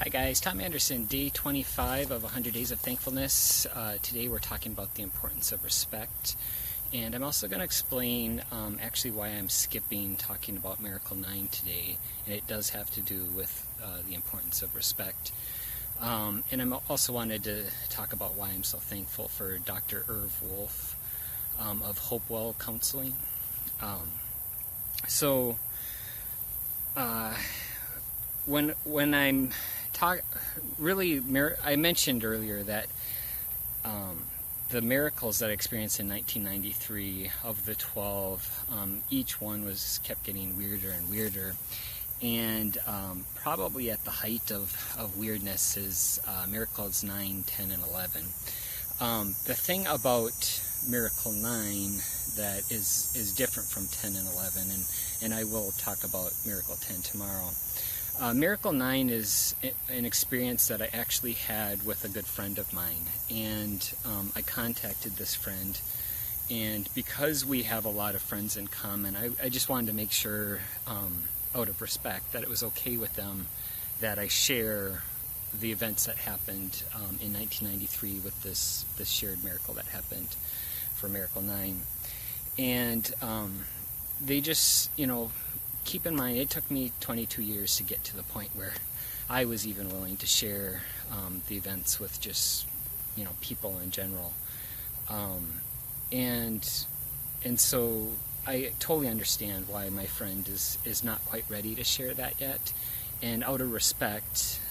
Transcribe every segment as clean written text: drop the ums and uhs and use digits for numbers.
Hi guys, Tom Anderson, day 25 of 100 Days of Thankfulness. Today we're talking about the importance of respect, and I'm also going to explain actually why I'm skipping talking about Miracle 9 today, and it does have to do with the importance of respect. And I also wanted to talk about why I'm so thankful for Dr. Irv Woolf of Hopewell Counseling. When I'm I mentioned earlier that the miracles that I experienced in 1993 of the 12, each one kept getting weirder and weirder, and probably at the height of weirdness is miracles 9, 10, and 11. The thing about miracle 9 that is different from 10 and 11, and I will talk about miracle 10 tomorrow. Miracle 9 is an experience that I actually had with a good friend of mine, and I contacted this friend, and because we have a lot of friends in common, I just wanted to make sure, out of respect, that it was okay with them that I share the events that happened in 1993 with this shared miracle that happened for Miracle 9. And they just, keep in mind, it took me 22 years to get to the point where I was even willing to share the events with just, people in general. And so I totally understand why my friend is not quite ready to share that yet. And out of respect,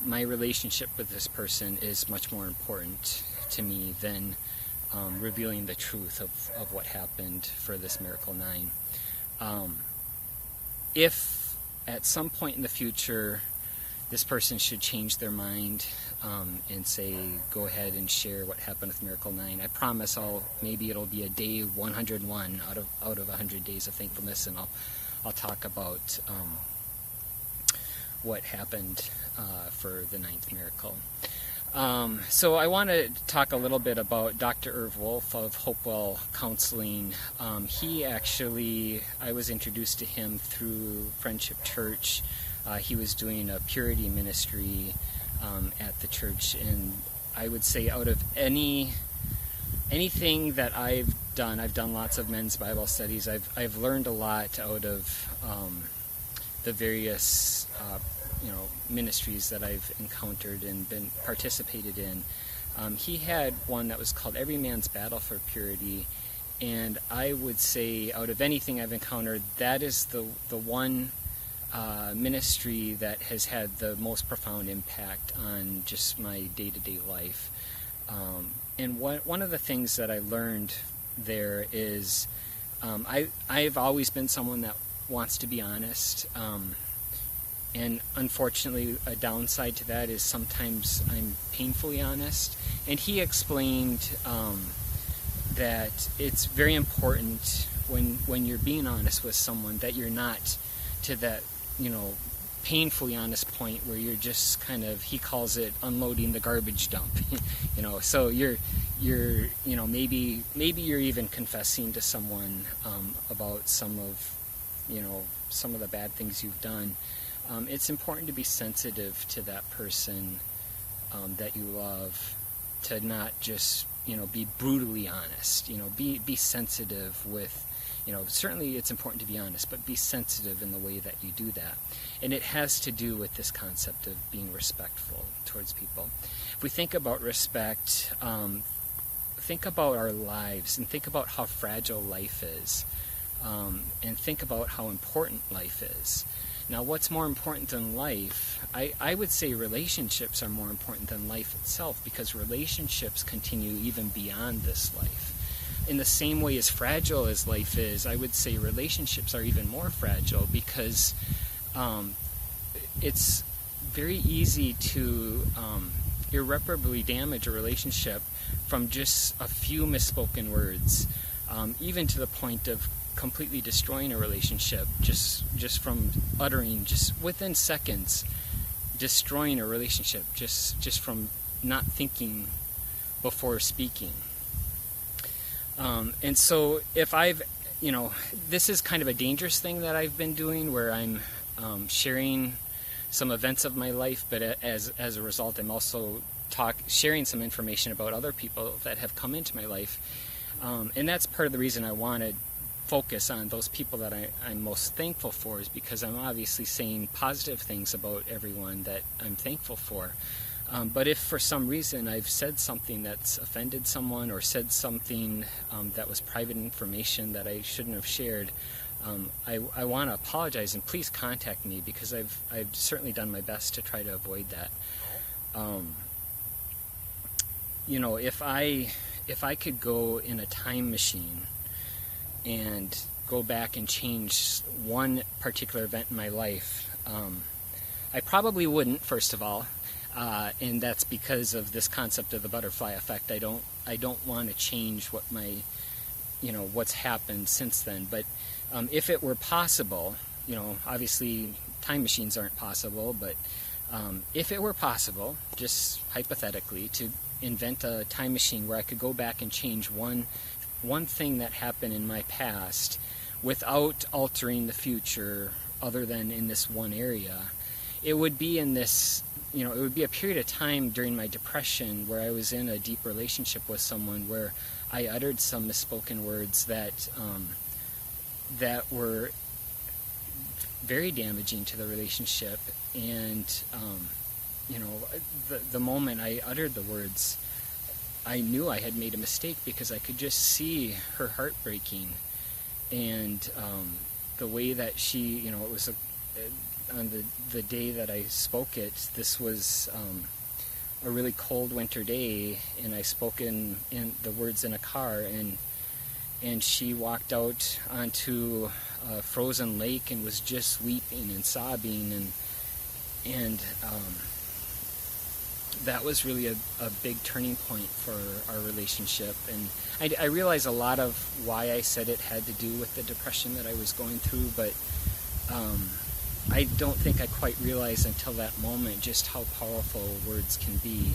my relationship with this person is much more important to me than revealing the truth of what happened for this Miracle 9. If at some point in the future this person should change their mind and say, go ahead and share what happened with Miracle 9, I promise maybe it'll be a day 101 out of 100 Days of Thankfulness, and I'll talk about what happened for the 9th miracle. So I want to talk a little bit about Dr. Irv Woolf of Hopewell Counseling. I was introduced to him through Friendship Church. He was doing a purity ministry at the church, and I would say out of anything that I've done lots of men's Bible studies. I've learned a lot out of the various ministries that I've encountered and been participated in. He had one that was called Every Man's Battle for Purity, and I would say out of anything I've encountered, that is the one ministry that has had the most profound impact on just my day-to-day life. And one of the things that I learned there is I've always been someone that wants to be honest. And unfortunately, a downside to that is sometimes I'm painfully honest. And he explained that it's very important when you're being honest with someone that you're not to that, painfully honest point where you're just kind of, he calls it unloading the garbage dump. So you're maybe you're even confessing to someone about some of the bad things you've done. It's important to be sensitive to that person that you love, to not just be brutally honest. Be sensitive with, certainly it's important to be honest, but be sensitive in the way that you do that. And it has to do with this concept of being respectful towards people. If we think about respect, think about our lives and think about how fragile life is, and think about how important life is. Now, what's more important than life? I would say relationships are more important than life itself, because relationships continue even beyond this life. In the same way as fragile as life is, I would say relationships are even more fragile, because it's very easy to irreparably damage a relationship from just a few misspoken words, even to the point of completely destroying a relationship just from uttering, just within seconds, destroying a relationship just from not thinking before speaking. And so if this is kind of a dangerous thing that I've been doing, where I'm sharing some events of my life, but as a result, I'm also sharing some information about other people that have come into my life. And that's part of the reason I want to focus on those people that I'm most thankful for, is because I'm obviously saying positive things about everyone that I'm thankful for. But if for some reason I've said something that's offended someone, or said something that was private information that I shouldn't have shared, I want to apologize, and please contact me, because I've certainly done my best to try to avoid that. You know, if I could go in a time machine and go back and change one particular event in my life, I probably wouldn't, first of all, and that's because of this concept of the butterfly effect. I don't want to change what what's happened since then. But if it were possible, obviously time machines aren't possible, but if it were possible, just hypothetically, to invent a time machine where I could go back and change one thing that happened in my past without altering the future, other than in this one area, it would be in this, it would be a period of time during my depression where I was in a deep relationship with someone, where I uttered some misspoken words that were very damaging to the relationship. And the moment I uttered the words, I knew I had made a mistake, because I could just see her heart breaking. And the way that she, it was on the day that I spoke it, this was a really cold winter day, and I spoke in the words in a car, and she walked out onto a frozen lake and was just weeping and sobbing, and that was really a big turning point for our relationship. And I realize a lot of why I said it had to do with the depression that I was going through, but I don't think I quite realized until that moment just how powerful words can be,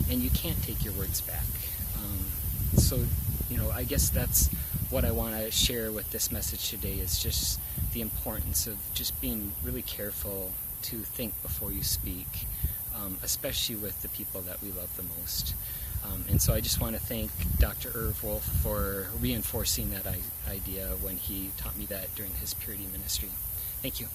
and you can't take your words back. So I guess that's what I want to share with this message today, is just the importance of just being really careful to think before you speak, especially with the people that we love the most. And so I just want to thank Dr. Irv Woolf for reinforcing that idea when he taught me that during his purity ministry. Thank you.